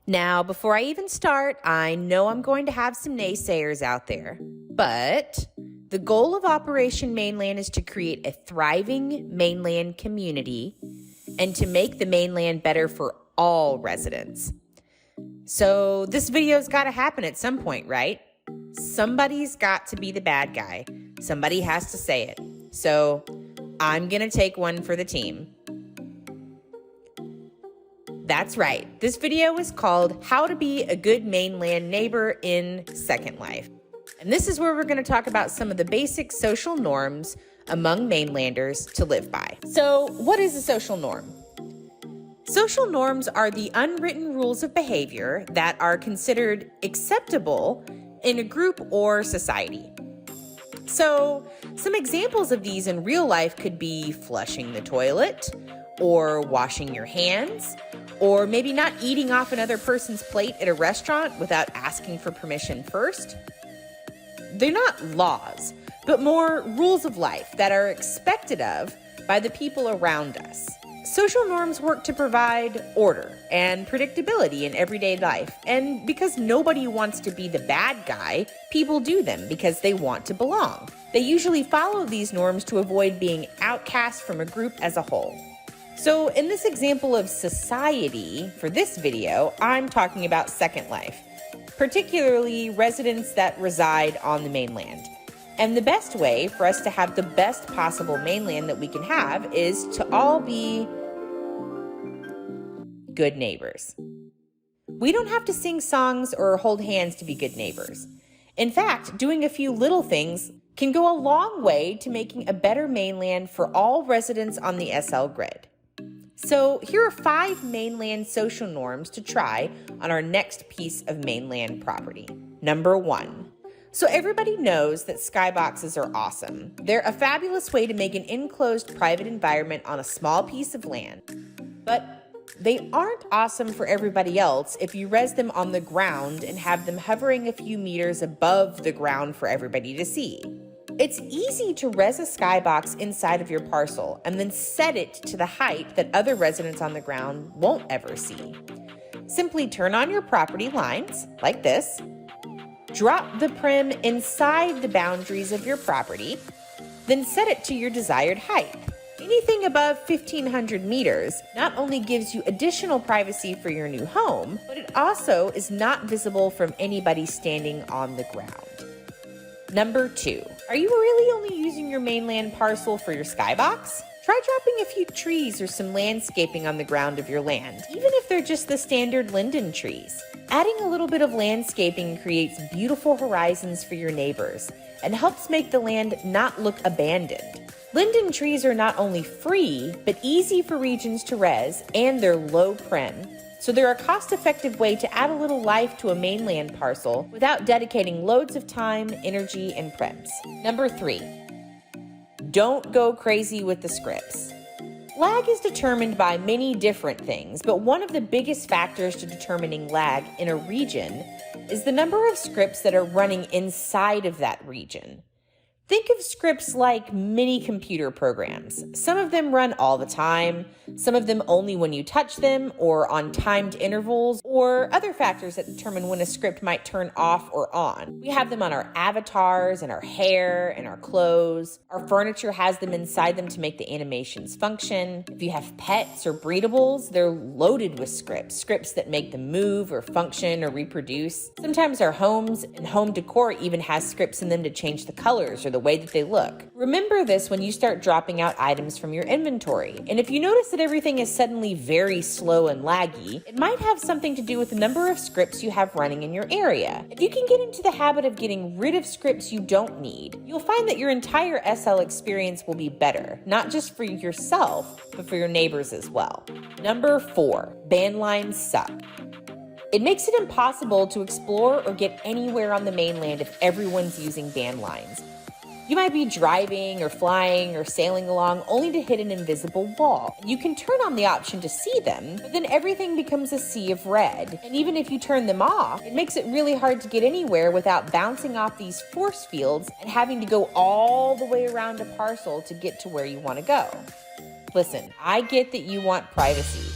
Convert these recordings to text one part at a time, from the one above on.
Now, before I even start, I know I'm going to have some naysayers out there, but the goal of Operation Mainland is to create a thriving mainland community and to make the mainland better for all residents. So this video's got to happen at some point, right? Somebody's got to be the bad guy. Somebody has to say it. So I'm going to take one for the team. That's right. This video is called How to Be a Good Mainland Neighbor in Second Life. And this is where we're going to talk about some of the basic social norms among mainlanders to live by. So what is a social norm? Social norms are the unwritten rules of behavior that are considered acceptable in a group or society. So some examples of these in real life could be flushing the toilet, or washing your hands, or maybe not eating off another person's plate at a restaurant without asking for permission first. They're not laws, but more rules of life that are expected of by the people around us. Social norms work to provide order and predictability in everyday life, and because nobody wants to be the bad guy, people do them because they want to belong. They usually follow these norms to avoid being outcast from a group as a whole. So in this example of society, for this video, I'm talking about Second Life, particularly residents that reside on the mainland. And the best way for us to have the best possible mainland that we can have is to all be good neighbors. We don't have to sing songs or hold hands to be good neighbors. In fact, doing a few little things can go a long way to making a better mainland for all residents on the SL grid. So here are 5 mainland social norms to try on our next piece of mainland property. Number 1. So everybody knows that SKYBOXES are awesome. They're a fabulous way to make an enclosed private environment on a small piece of land. But they aren't awesome for everybody else if you res them on the ground and have them hovering a few meters above the ground for everybody to see. It's easy to res a SKYBOX inside of your parcel and then set it to the height that other residents on the ground won't ever see. Simply turn on your property lines, like this, drop the prim inside the boundaries of your property, then set it to your desired height. Anything above 1,500 meters not only gives you additional privacy for your new home, but it also is not visible from anybody standing on the ground. Number 2, are you really only using your mainland parcel for your SKYBOX? Try dropping a few trees or some landscaping on the ground of your land, even if they're just the standard linden trees. Adding a little bit of landscaping creates beautiful horizons for your neighbors and helps make the land not look abandoned. Linden trees are not only free, but easy for regions to res, and they're low prim. So they're a cost-effective way to add a little life to a mainland parcel without dedicating loads of time, energy, and prims. Number 3, don't go crazy with the scripts. Lag is determined by many different things, but one of the biggest factors to determining lag in a region is the number of scripts that are running inside of that region. Think of scripts like mini computer programs. Some of them run all the time, some of them only when you touch them or on timed intervals, or other factors that determine when a script might turn off or on. We have them on our avatars and our hair and our clothes. Our furniture has them inside them to make the animations function. If you have pets or breedables, they're loaded with scripts that make them move or function or reproduce. Sometimes our homes and home decor even has scripts in them to change the colors or the way that they look. Remember this when you start dropping out items from your inventory. And if you notice that everything is suddenly very slow and laggy, it might have something to do with the number of scripts you have running in your area. If you can get into the habit of getting rid of scripts you don't need, you'll find that your entire SL experience will be better, not just for yourself, but for your neighbors as well. Number 4, ban lines suck. It makes it impossible to explore or get anywhere on the mainland if everyone's using ban lines. You might be driving or flying or sailing along only to hit an invisible wall. You can turn on the option to see them, but then everything becomes a sea of red. And even if you turn them off, it makes it really hard to get anywhere without bouncing off these force fields and having to go all the way around a parcel to get to where you want to go. Listen, I get that you want privacy,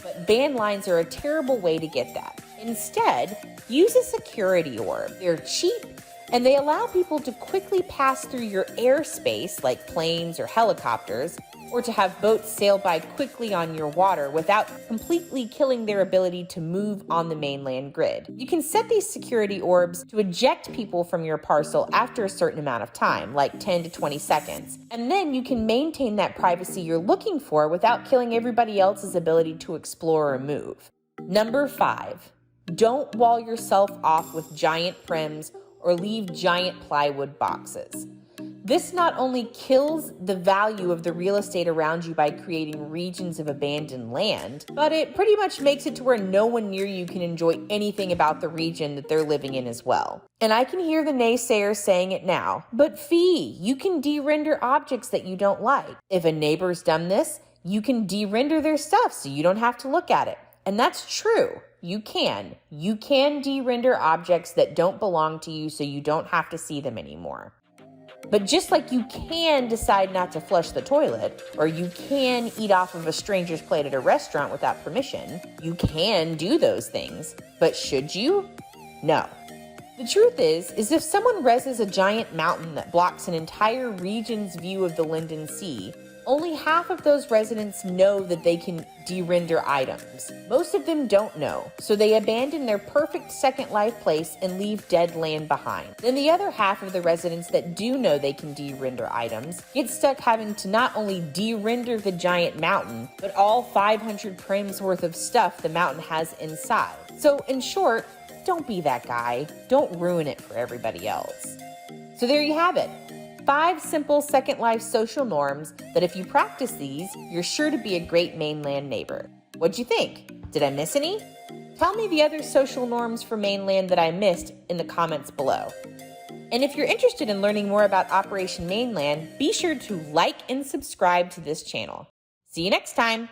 but ban lines are a terrible way to get that. Instead, use a security orb. They're cheap, and they allow people to quickly pass through your airspace, like planes or helicopters, or to have boats sail by quickly on your water without completely killing their ability to move on the mainland grid. You can set these security orbs to eject people from your parcel after a certain amount of time, like 10 to 20 seconds, and then you can maintain that privacy you're looking for without killing everybody else's ability to explore or move. Number 5, don't wall yourself off with giant prims or leave giant plywood boxes. This not only kills the value of the real estate around you by creating regions of abandoned land, but it pretty much makes it to where no one near you can enjoy anything about the region that they're living in as well. And I can hear the naysayers saying it now, but Fee, you can de-render objects that you don't like. If a neighbor's done this, you can de-render their stuff so you don't have to look at it. And that's true. You can. You can de-render objects that don't belong to you so you don't have to see them anymore. But just like you can decide not to flush the toilet, or you can eat off of a stranger's plate at a restaurant without permission, you can do those things. But should you? No. The truth is if someone rezzes a giant mountain that blocks an entire region's view of the Linden Sea, only half of those residents know that they can de-render items. Most of them don't know, so they abandon their perfect Second Life place and leave dead land behind. Then the other half of the residents that do know they can de-render items get stuck having to not only de-render the giant mountain, but all 500 prims worth of stuff the mountain has inside. So in short, don't be that guy. Don't ruin it for everybody else. So there you have it. 5 simple Second Life social norms that if you practice these, you're sure to be a great mainland neighbor. What'd you think? Did I miss any? Tell me the other social norms for mainland that I missed in the comments below. And if you're interested in learning more about Operation Mainland, be sure to like and subscribe to this channel. See you next time.